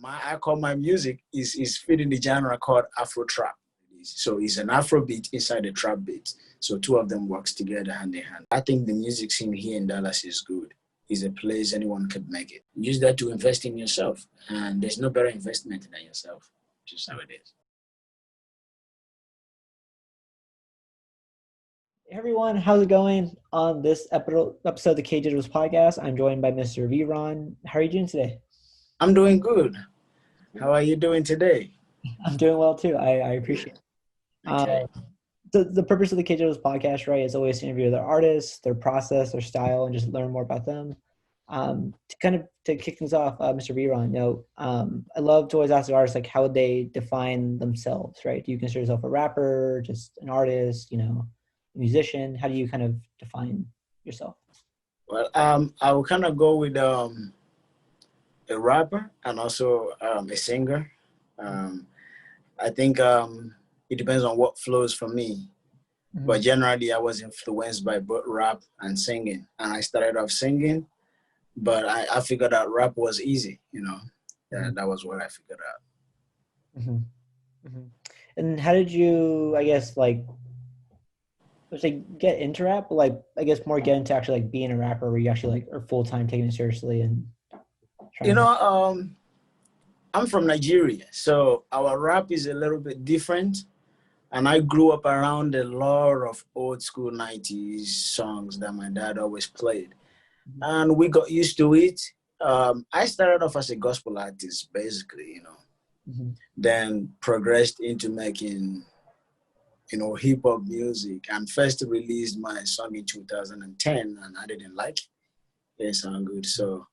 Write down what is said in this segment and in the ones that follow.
I call my music is fitting the genre called Afro-Trap. So it's an Afro beat inside a trap beat. So two of them works together hand in hand. I think the music scene here in Dallas is good. It's a place anyone could make it. Use that to invest in yourself. And there's no better investment than yourself. Just how it is. Hey everyone, how's it going? On this episode of the KDigitals podcast, I'm joined by Mr. VRon. How are you doing today? I'm doing good. How are you doing today? I'm doing well too. I appreciate it. Okay. The purpose of the KDigitals podcast, right, is always to interview their artists, their process, their style, and just learn more about them. To kick things off, Mr. VRon, I love to always ask the artists, like, how would they define themselves, right? Do you consider yourself a rapper, just an artist, a musician? How do you kind of define yourself? Well, I will kind of go with a rapper and also a singer. I think it depends on what flows for me. Mm-hmm. But generally, I was influenced by both rap and singing. And I started off singing, but I figured out rap was easy, That was what I figured out. Mm-hmm. Mm-hmm. And how did you, get into rap? More get into actually being a rapper, where you actually are full-time taking it seriously and I'm from Nigeria, so our rap is a little bit different. And I grew up around a lot of old school 90s songs that my dad always played. Mm-hmm. And we got used to it. I started off as a gospel artist, basically, Mm-hmm. Then progressed into making, hip hop music, and first released my song in 2010, and I didn't like it. It didn't sound good. So,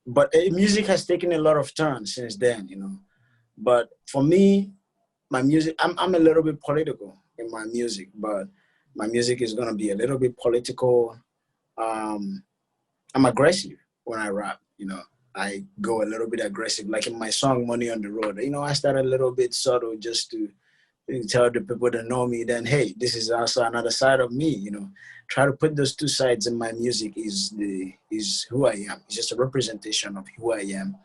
but music has taken a lot of turns since then, But for me, my music, I'm a little bit political in my music, but my music is going to be a little bit political. I'm aggressive when I rap, I go a little bit aggressive, like in my song Money on the Road. I started a little bit subtle just to tell the people that know me, then, hey, this is also another side of me, Try to put those two sides in my music is who I am. It's just a representation of who I am,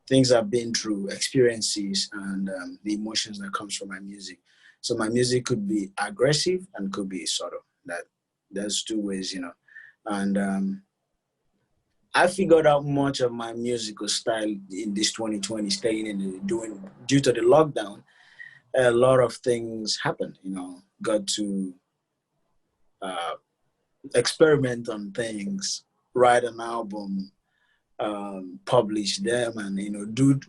things I've been through, experiences, and the emotions that comes from my music. So my music could be aggressive and could be subtle. There's two ways, And I figured out much of my musical style in this 2020, staying in due to the lockdown. A lot of things happened, got to experiment on things, write an album, publish them, and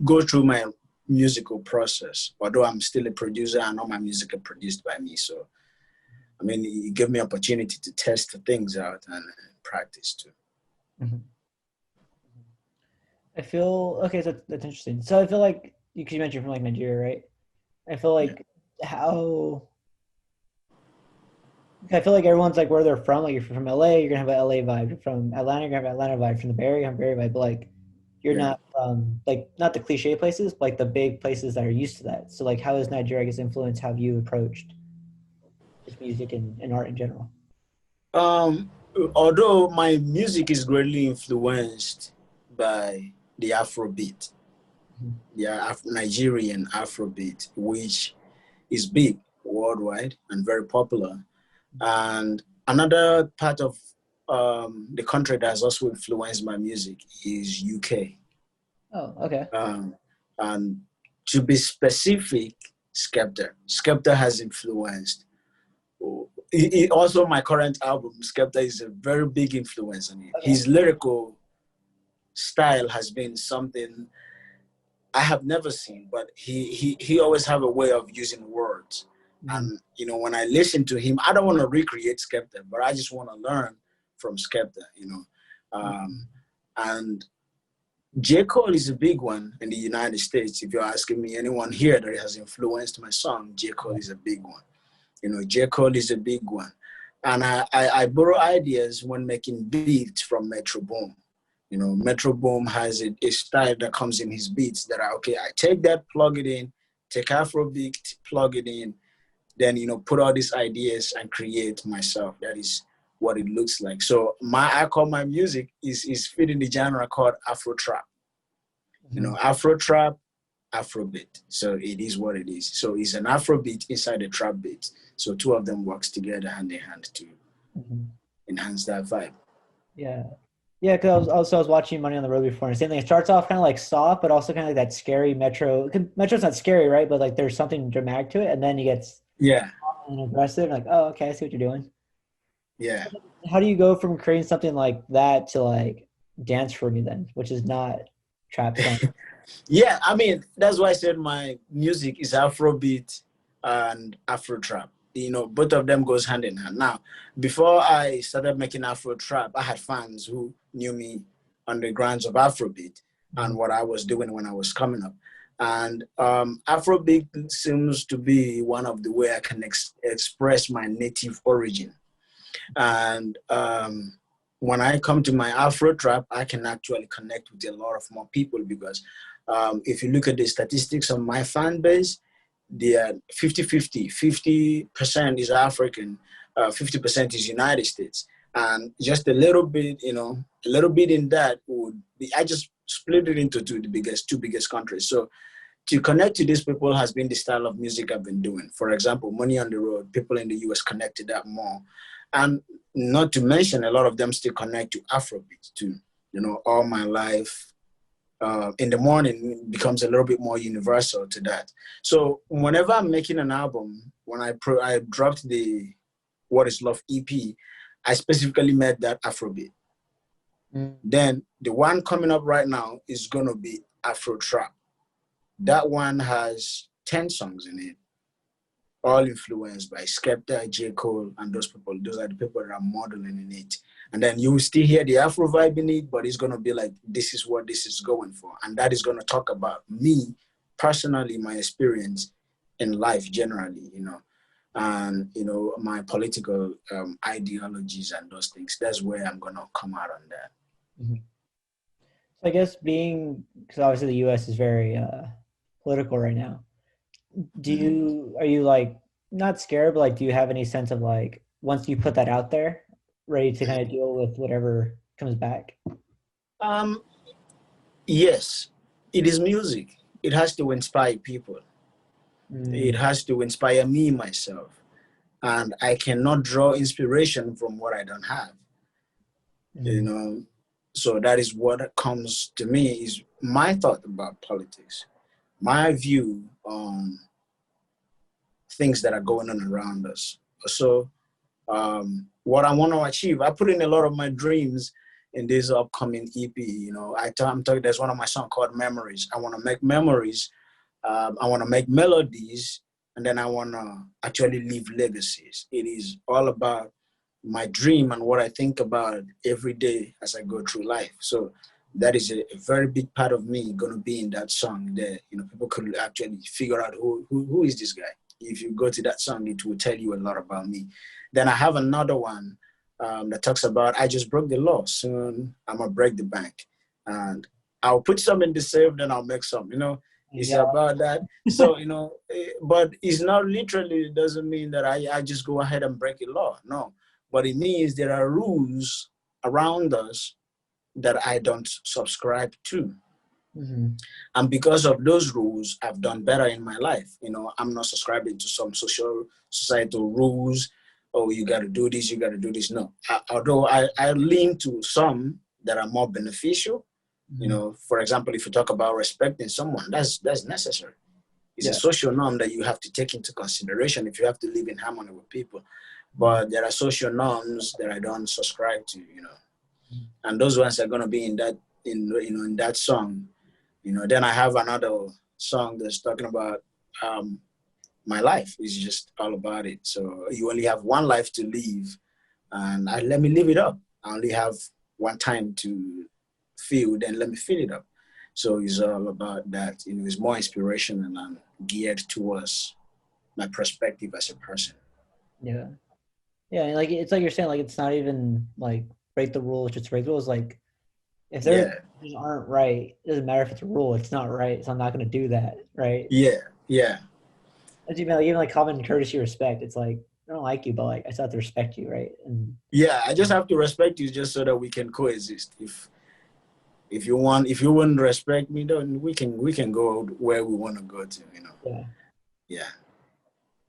go through my musical process. Although I'm still a producer, I know my music is produced by me. So, it gave me opportunity to test things out and practice too. Mm-hmm. I feel okay. So that's interesting. So I feel like you mentioned you're from Nigeria, right? I feel like I feel like everyone's where they're from. Like, you're from LA, you're gonna have an LA vibe. You're from Atlanta, you're gonna have an Atlanta vibe. From the Bay Area, you have a Bay Area vibe. But you're not from not the cliche places, but the big places that are used to that. So how has Nigeria, I guess, influenced how you approached just music and art in general? Although my music is greatly influenced by the Afrobeat, Nigerian Afrobeat, which is big worldwide and very popular. And another part of the country that has also influenced my music is UK. Oh, okay. And to be specific, Skepta. Skepta has influenced. Also, my current album, Skepta, is a very big influence on me. Okay. His lyrical style has been something I have never seen, but he always have a way of using words. Mm-hmm. And, when I listen to him, I don't want to recreate Skepta, but I just want to learn from Skepta, And J. Cole is a big one in the United States. If you're asking me anyone here that has influenced my song, J. Cole is a big one. J. Cole is a big one. And I borrow ideas when making beats from Metro Boomin. Metro Boomin has a style that comes in his beats that I take that, plug it in, take Afrobeat, plug it in, then, put all these ideas and create myself. That is what it looks like. So I call my music is fitting the genre called Afro-Trap. You know, Afro-Trap, Afrobeat. So it is what it is. So it's an Afrobeat inside a trap beat. So two of them works together hand in hand to enhance that vibe. Yeah. Yeah, because I was watching Money on the Road before, and same thing. It starts off kind of like soft, but also kind of like that scary Metro. Metro's not scary, right? But like there's something dramatic to it, and then he gets Yeah, and aggressive. Like, oh, okay, I see what you're doing. yeah. How do you go from creating something like that to like Dance for Me then, which is not trap song? Yeah, I mean, that's why I said my music is Afrobeat and Afro-Trap. You know, both of them goes hand in hand. Now, before I started making Afro-Trap, I had fans who knew me on the grounds of Afrobeat and what I was doing when I was coming up. And Afrobeat seems to be one of the way I can express my native origin. And when I come to my Afro-Trap, I can actually connect with a lot of more people because if you look at the statistics of my fan base, they are 50-50. 50% is African, 50% is United States. And just a little bit, you know, a little bit in that would be, I just split it into two biggest countries. So to connect to these people has been the style of music I've been doing. For example, Money on the Road, people in the US connect to that more. And not to mention, a lot of them still connect to Afrobeat too. You know, All My Life, in the morning becomes a little bit more universal to that. So whenever I'm making an album, when I dropped the What Is Love EP, I specifically made that Afrobeat. Then the one coming up right now is going to be Afro-Trap. That one has 10 songs in it, all influenced by Skepta, J. Cole, and those people. Those are the people that are modeling in it. And then you will still hear the Afro vibe in it, but it's going to be like, this is what this is going for. And that is going to talk about me, personally, my experience in life generally, you know, and, you know, my political ideologies and those things. That's where I'm going to come out on that. So I guess because obviously the U.S. is very political right now. Are you like not scared, but like, do you have any sense of like, once you put that out there, ready to kind of deal with whatever comes back? Yes, it is music. It has to inspire people. It has to inspire me myself. And I cannot draw inspiration from what I don't have. You know, so that is what comes to me is my thought about politics, my view on things that are going on around us. So what I want to achieve, I put in a lot of my dreams in this upcoming EP. You know, I'm talking, there's one of my songs called Memories. I want to make memories. I want to make melodies, and then I want to actually leave legacies. It is all about my dream and what I think about every day as I go through life. So that is a very big part of me going to be in that song there. You know, people could actually figure out who is this guy. If you go to that song, it will tell you a lot about me. Then I have another one that talks about, I just broke the law. Soon I'm going to break the bank. And I'll put some in the safe, then I'll make some, you know. It's about that. So, you know, but it's not literally, it doesn't mean that I just go ahead and break a law. No. But it means there are rules around us that I don't subscribe to. And because of those rules, I've done better in my life. You know, I'm not subscribing to some societal rules. Oh, you got to do this, you got to do this. No. Although I lean to some that are more beneficial. You know, for example, if you talk about respecting someone, that's necessary. It's a social norm that you have to take into consideration if you have to live in harmony with people. But there are social norms that I don't subscribe to, you know, and those ones are gonna be in that song, you know. Then I have another song that's talking about my life. It's just all about it. So you only have one life to live, and let me live it up. I only have one time to feel, then let me fill it up. So it's all about that. You know, it's more inspirational and geared towards my perspective as a person. Yeah. Yeah, like it's like you're saying, like it's not even like break the rules, just break the rules. Like if they're just aren't right, it doesn't matter if it's a rule, it's not right. So I'm not gonna do that, right? Yeah. As you know, even like common courtesy, respect. It's like I don't like you, but like I still have to respect you, right? And yeah, I just have to respect you just so that we can coexist. if you wouldn't respect me, then we can go where we want to go to, you know. Yeah. Yeah.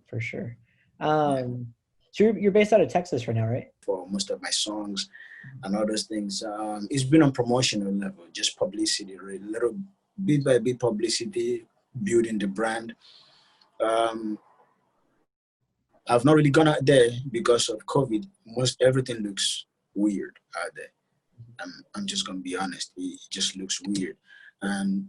For sure. So you're based out of Texas right now, right? For most of my songs and all those things, it's been on promotional level, just publicity, a little bit by bit publicity, building the brand. I've not really gone out there because of COVID. Most everything looks weird out there. I'm just gonna be honest. It just looks weird, and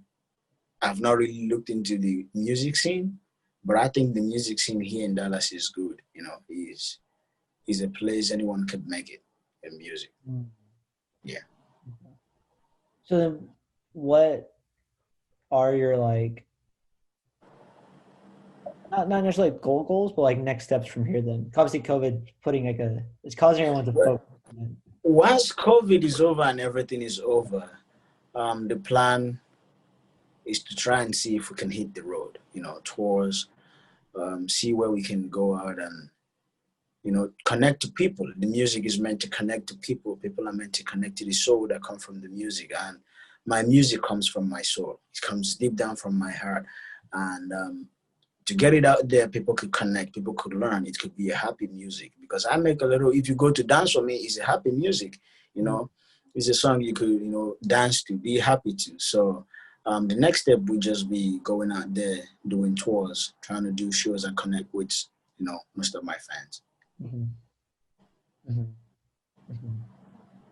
I've not really looked into the music scene, but I think the music scene here in Dallas is good. You know, is a place anyone could make it in music. Yeah. So then what are your like not necessarily goals, but like next steps from here then? Obviously COVID putting like it's causing everyone to focus. Once COVID is over and everything is over, the plan is to try and see if we can hit the road, you know, tours, see where we can go out and, you know, connect to people. The music is meant to connect to people. People are meant to connect to the soul that comes from the music. And my music comes from my soul. It comes deep down from my heart. And to get it out there, people could connect, people could learn. It could be a happy music because I make a little, if you go to Dance For Me, it's a happy music, you know. It's a song you could, you know, dance to, be happy to. So the next step would just be going out there, doing tours, trying to do shows and connect with, you know, most of my fans. Mm-hmm. Mm-hmm. Mm-hmm.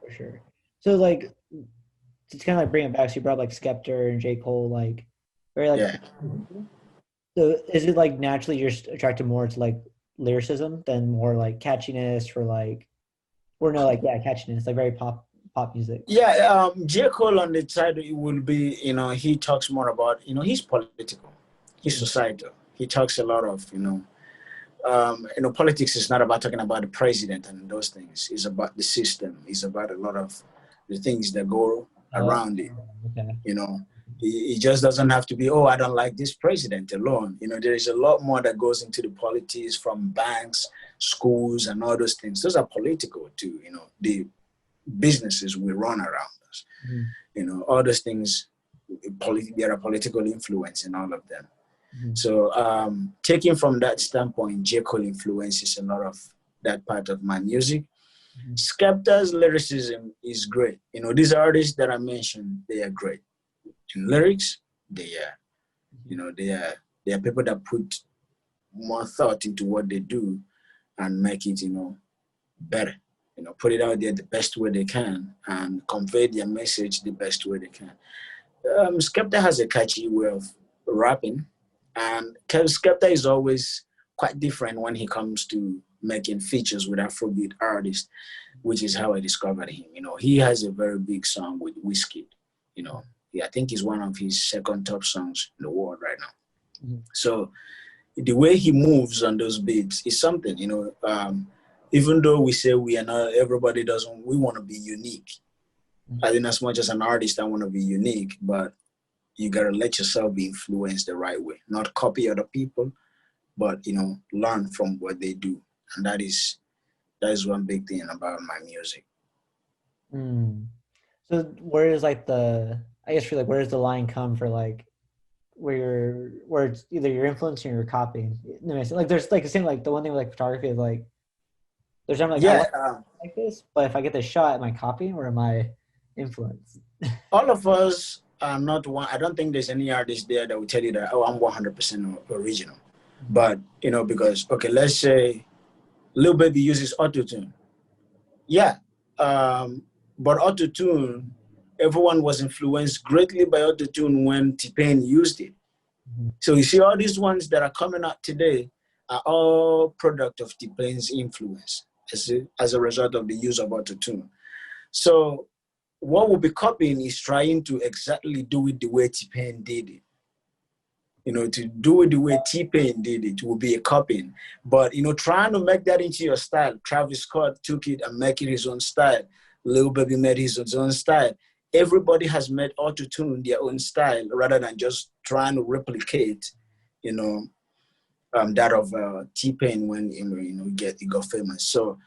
For sure. So like to kind of like bring it back, so you brought up like Skepta and J. Cole, like very like. Yeah. So is it like naturally you're attracted more to like lyricism than more like catchiness or like, or no, like yeah, catchiness, like very pop music? Yeah, J. Cole on the side, it will be, you know, he talks more about, you know, he's political, he's societal. He talks a lot of, you know, politics is not about talking about the president and those things. It's about the system. It's about a lot of the things that go around it. Okay. You know, it just doesn't have to be, oh, I don't like this president alone. You know, there is a lot more that goes into the politics from banks, schools, and all those things. Those are political too. You know, the businesses we run around us. Mm-hmm. You know, all those things, there are political influence in all of them. Mm-hmm. So taking from that standpoint, J. Cole influences a lot of that part of my music. Mm-hmm. Skepta's lyricism is great. You know, these artists that I mentioned, they are great. In lyrics, they are, you know, they are people that put more thought into what they do and make it, you know, better. You know, put it out there the best way they can and convey their message the best way they can. Skepta has a catchy way of rapping, and Skepta is always quite different when he comes to making features with Afrobeat artists, which is how I discovered him. You know, he has a very big song with Wizkid. You know, I think it's one of his second top songs in the world right now. Mm-hmm. So the way he moves on those beats is something, you know. Even though we say we are not, everybody doesn't, we want to be unique. Mm-hmm. I think as much as an artist, I want to be unique, but you got to let yourself be influenced the right way. Not copy other people, but, you know, learn from what they do. And that is one big thing about my music. Mm. So where is like I guess for like, where does the line come for like, where it's either you're influencing or you're copying? Like there's like the same, like the one thing with like photography is like, there's something like, yeah, I like this, but if I get this shot, am I copying or am I influenced? All of us are not one. I don't think there's any artist there that will tell you that, oh, I'm 100% original. Mm-hmm. But, you know, because, okay, let's say Lil Baby uses autotune. Yeah. But autotune, everyone was influenced greatly by autotune when T-Pain used it. Mm-hmm. So you see all these ones that are coming out today are all product of T-Pain's influence as a result of the use of autotune. So what we'll be copying is trying to exactly do it the way T-Pain did it. You know, to do it the way T-Pain did it will be a copying. But, you know, trying to make that into your style, Travis Scott took it and make it his own style. Lil Baby made his own style. Everybody has made auto-tune their own style rather than just trying to replicate, you know, that of T-Pain when, you know, he got famous. So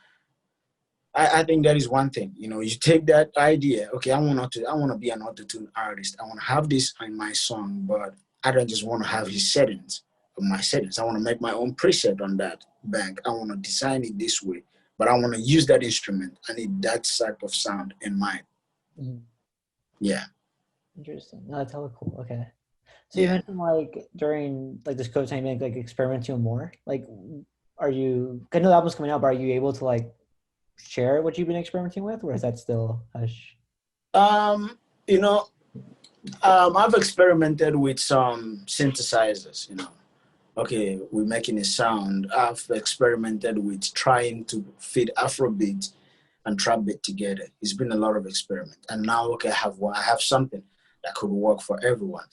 I think that is one thing. You know, you take that idea. Okay, I want to be an auto-tune artist. I want to have this in my song, but I don't just want to have his settings on my settings. I want to make my own preset on that bank. I want to design it this way, but I want to use that instrument. I need that type of sound in mind. Mhm. Yeah. Interesting. No, that's hella cool. Okay. So you Yeah. mentioned like during like this COVID time, like experimenting more. Like, are you? I know the album's coming out, but are you able to like share what you've been experimenting with, or is that still hush? You know, I've experimented with some synthesizers. You know, okay, we're making a sound. I've experimented with trying to fit Afrobeat and trap beat together. It's been a lot of experiment, and now okay, I have something that could work for everyone,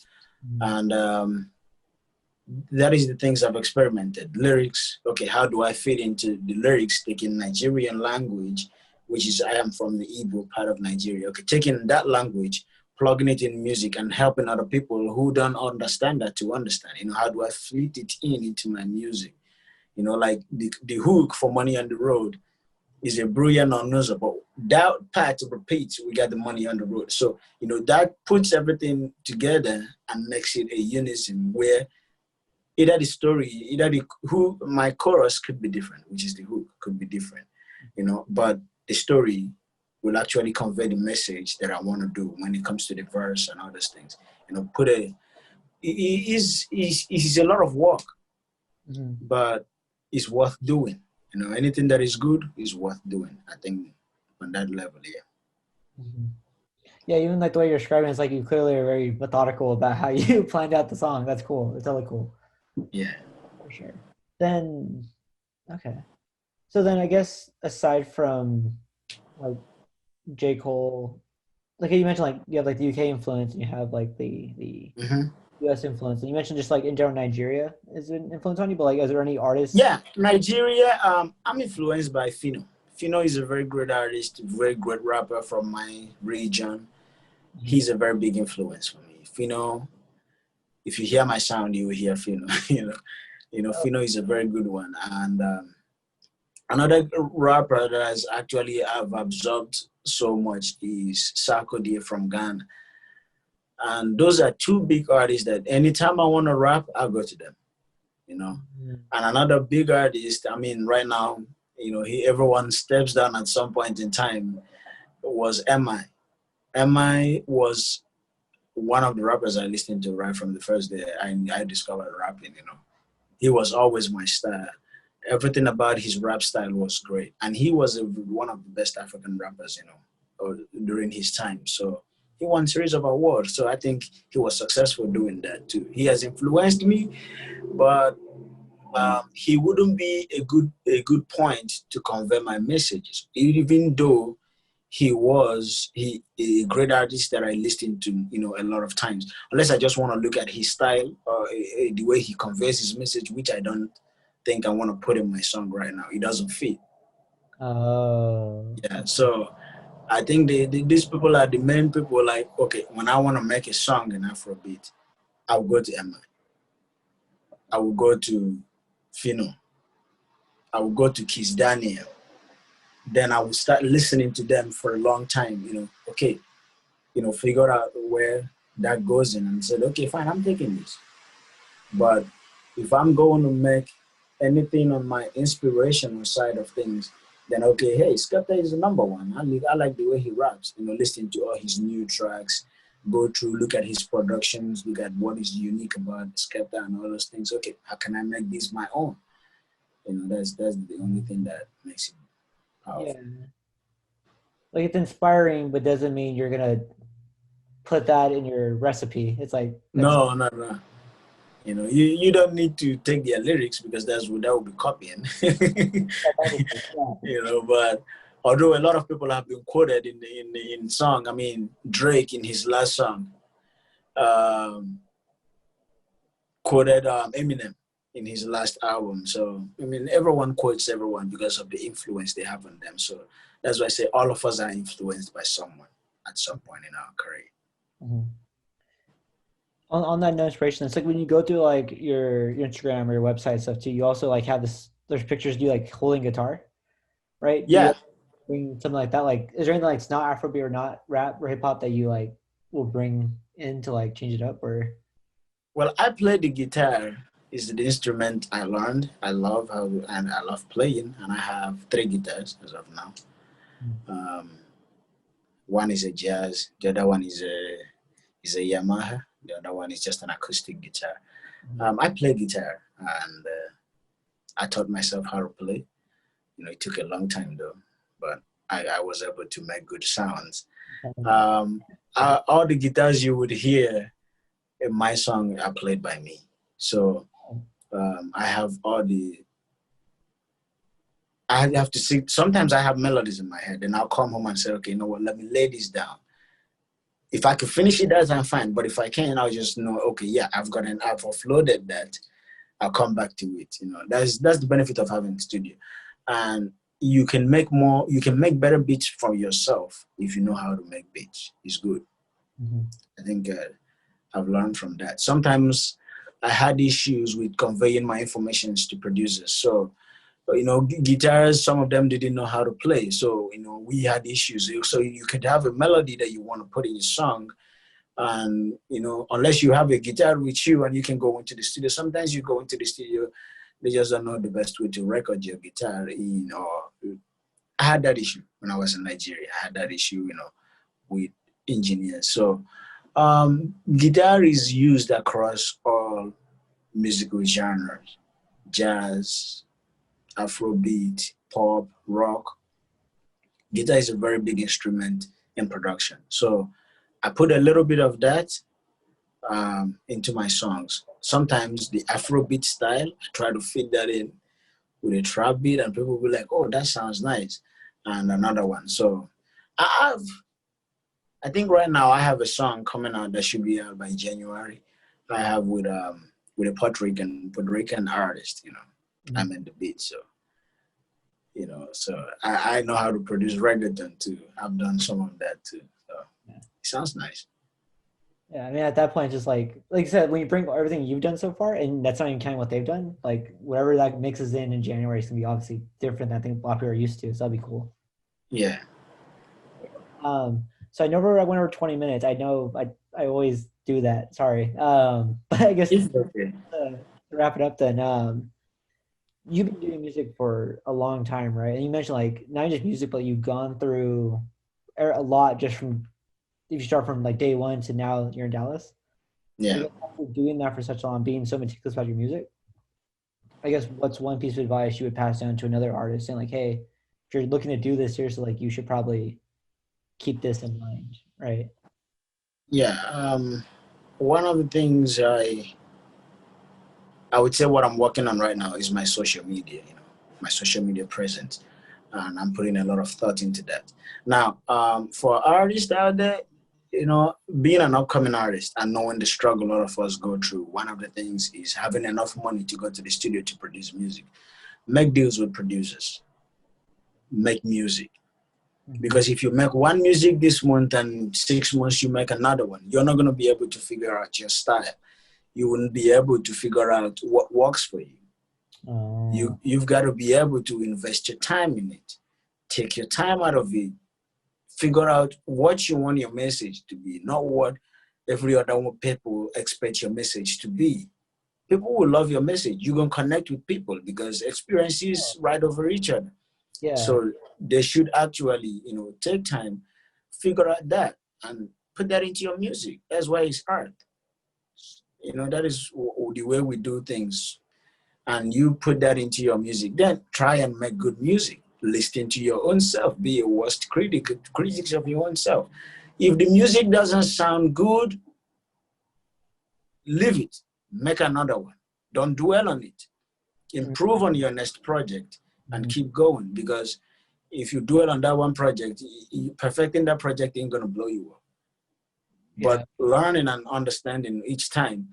and that is the things I've experimented. Lyrics, okay, how do I fit into the lyrics, taking Nigerian language, which is I am from the Igbo part of Nigeria. Okay, taking that language, plugging it in music and helping other people who don't understand that to understand. You know, how do I fit it into my music? You know, like the hook for Money on the Road is a brilliant unknown, but that part repeats, we got the money on the road. So, you know, that puts everything together and makes it a unison where either the story, either the who my chorus could be different, which is the hook could be different, you know, but the story will actually convey the message that I want to do when it comes to the verse and all those things. You know, it is a lot of work, but it's worth doing. You know, anything that is good is worth doing. I think on that level, yeah. Mm-hmm. Yeah, even like the way you're describing, it's like you clearly are very methodical about how you planned out the song. That's cool. It's really cool. Yeah. For sure. Then, okay. So then I guess aside from like J. Cole, like you mentioned, like you have like the UK influence and you have like the Mm-hmm. US influence. And you mentioned just like in general Nigeria is an influence on you, but like is there any artists? Yeah, Nigeria. I'm influenced by Fino. Fino is a very great artist, very great rapper from my region. He's a very big influence for me. Fino, if you hear my sound, you will hear Fino. Fino is a very good one. And another rapper that has actually I've absorbed so much is Sarkodie from Ghana. And those are two big artists that anytime I want to rap, I go to them. You know. And another big artist, I mean, right now, you know, everyone steps down at some point in time, was MI. MI was one of the rappers I listened to right from the first day I discovered rapping, you know. He was always my style. Everything about his rap style was great. And he was one of the best African rappers, you know, during his time. So he won a series of awards. So I think he was successful doing that too. He has influenced me, but he wouldn't be a good point to convey my messages, even though he a great artist that I listened to, you know, a lot of times. Unless I just want to look at his style or the way he conveys his message, which I don't think I want to put in my song right now. It doesn't fit. Oh. Yeah, so I think these people are the main people. Like, okay, when I want to make a song in Afrobeat, I will go to Emma. I will go to Fino. I will go to Kiss Daniel. Then I will start listening to them for a long time, you know, okay, you know, figure out where that goes in and said, okay, fine, I'm taking this. But if I'm going to make anything on my inspirational side of things, then okay, hey, Skepta is the number one. I like the way he raps, you know, listening to all his new tracks, go through, look at his productions, look at what is unique about Skepta and all those things. Okay, how can I make this my own? You know, that's the only thing that makes it powerful. Yeah. Like it's inspiring, but doesn't mean you're gonna put that in your recipe. It's like that's No, no, no. You know, you don't need to take their lyrics because that would be copying. yeah. You know, but although a lot of people have been quoted in song, I mean Drake in his last song um, quoted Eminem in his last album. So I mean, everyone quotes everyone because of the influence they have on them. So that's why I say all of us are influenced by someone at some point in our career. Mm-hmm. On that no inspiration, it's like when you go through like your Instagram or your website stuff too, you also like have this there's pictures of you like holding guitar, right? Do you Yeah, bring something like that? Like, is there anything like it's not Afrobeat or not rap or hip hop that you like will bring in to like change it up? Or Well, I play the guitar. Is the instrument I learned. I love how and I love playing, and I have three guitars as of now. Um, one is a jazz. The other one is a Yamaha. The other one is just an acoustic guitar. I play guitar, and I taught myself how to play. It took a long time though, but I was able to make good sounds. Um, all the guitars you would hear in my song are played by me. So I have all the. I have to sing. Sometimes I have melodies in my head, and I'll come home and say, "Okay, you know what? Let me lay this down. If I could finish it, that's I'm fine. But if I can't, I'll just know, okay, yeah, I've offloaded that. I'll come back to it. That's the benefit of having a studio, and you can make better beats for yourself if you know how to make beats. It's good. I think I've learned from that. Sometimes I had issues with conveying my information to producers. So, guitars, some of them didn't know how to play. So, we had issues. So you could have a melody that you want to put in your song. And, unless you have a guitar with you and you can go into the studio, sometimes you go into the studio, they just don't know the best way to record your guitar. I had that issue when I was in Nigeria. I had that issue, with engineers. So guitar is used across all musical genres: jazz, Afrobeat, pop, rock. Guitar is a very big instrument in production. So I put a little bit of that into my songs. Sometimes the Afrobeat style, I try to fit that in with a trap beat, and people will be like, "Oh, that sounds nice," and another one. So I think right now I have a song coming out that should be out by January. I have with a Puerto Rican artist. I'm in the beat, so so I know how to produce reggaeton too. I've done some of that too. So it sounds nice. yeah, I mean, at that point, just like you said, when you bring everything you've done so far, and that's not even counting what they've done, like whatever that mixes in January is gonna be obviously different than I think a lot of people are used to. So that'd be cool. Yeah. So I know we went over 20 minutes. I know I always do that. Sorry. But I guess It's okay. to wrap it up then, you've been doing music for a long time, right? And you mentioned like not just music, but you've gone through a lot just from if you start from like day one to now you're in Dallas. I Yeah. guess after doing that for such long, being so meticulous about your music, I guess what's one piece of advice you would pass down to another artist saying like, hey, if you're looking to do this seriously, like you should probably keep this in mind, right? Yeah. One of the things I would say what I'm working on right now is my social media, my social media presence. And I'm putting a lot of thought into that. Now, for artists out there, being an upcoming artist and knowing the struggle a lot of us go through, one of the things is having enough money to go to the studio to produce music. Make deals with producers. Make music. Because if you make one music this month and 6 months you make another one, you're not going to be able to figure out your style. You wouldn't be able to figure out what works for you. You've got to be able to invest your time in it. Take your time out of it. Figure out what you want your message to be, not what every other people expect your message to be. People will love your message. You're going to connect with people because experiences right over each other. Yeah. So they should actually, take time, figure out that, and put that into your music. That's why it's art. That is the way we do things. And you put that into your music. Then try and make good music. Listen to your own self. Be a worst critics of your own self. If the music doesn't sound good, leave it. Make another one. Don't dwell on it. Improve on your next project and keep going, because if you dwell on that one project, perfecting that project ain't gonna blow you up. But learning and understanding each time,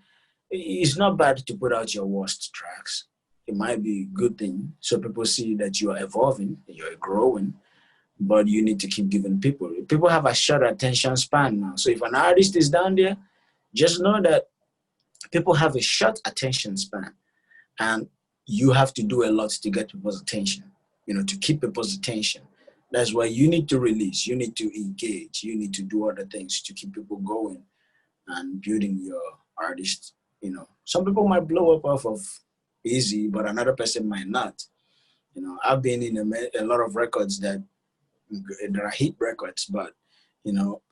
it's not bad to put out your worst tracks. It might be a good thing so people see that you are evolving, you're growing, but you need to keep giving people have a short attention span now. So if an artist is down there, just know that people have a short attention span, and you have to do a lot to get people's attention, to keep people's attention. That's why you need to release, you need to engage, you need to do other things to keep people going and building your artist. Some people might blow up off of easy, but another person might not. I've been in a lot of records that there are hit records, but you know,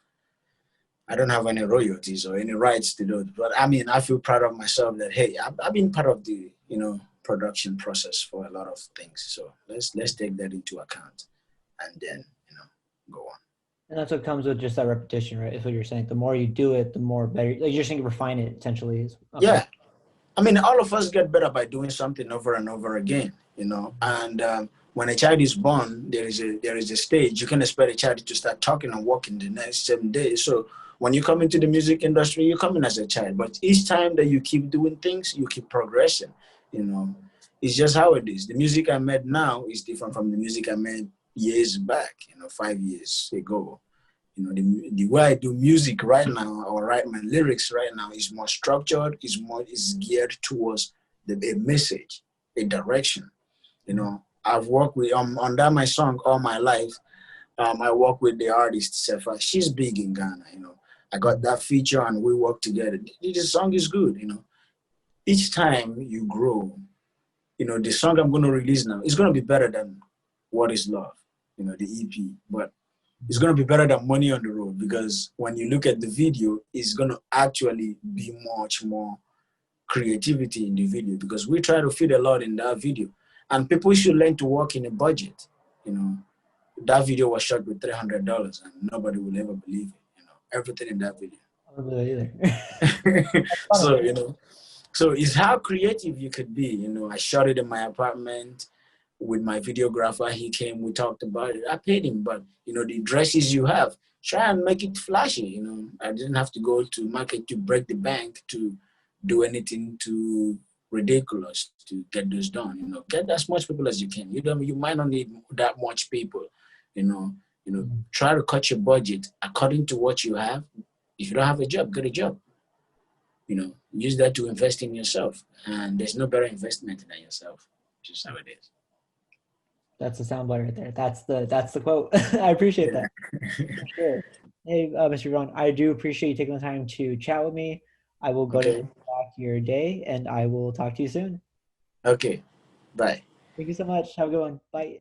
I don't have any royalties or any rights to those. But I mean, I feel proud of myself that hey, I've been part of the production process for a lot of things. So let's take that into account, and then go on. And that's what comes with just that repetition, right? Is what you're saying. The more you do it, the more better. Like you're saying, refine it essentially. Okay. Yeah, I mean, all of us get better by doing something over and over again, And when a child is born, there is a stage. You can expect a child to start talking and walking the next 7 days. So when you come into the music industry, you come in as a child. But each time that you keep doing things, you keep progressing. It's just how it is. The music I made now is different from the music I made years back, 5 years ago. The way I do music right now or write my lyrics right now is more structured, is geared towards a message, a direction. I've worked with on that my song all my life. I work with the artist Sefa. She's big in Ghana. I got that feature and we work together. The song is good. Each time you grow, the song I'm going to release now is going to be better than What Is Love, the EP. But it's going to be better than Money on the Road, because when you look at the video, it's going to actually be much more creativity in the video, because we try to fit a lot in that video. And people should learn to work in a budget. That video was shot with $300 and nobody will ever believe it. Everything in that video. I don't believe it either. So it's how creative you could be. I shot it in my apartment with my videographer. He came, we talked about it. I paid him, but the dresses you have, try and make it flashy. I didn't have to go to market to break the bank to do anything too ridiculous to get this done. Get as much people as you can. You might not need that much people. Try to cut your budget according to what you have. If you don't have a job, get a job. Use that to invest in yourself. And there's no better investment than yourself. Just how it is. That's the soundbite right there. That's the quote. I appreciate that. For sure. Hey, Mr. VRon, I do appreciate you taking the time to chat with me. I will go to your day, and I will talk to you soon. Okay. Bye. Thank you so much. Have a good one. Bye.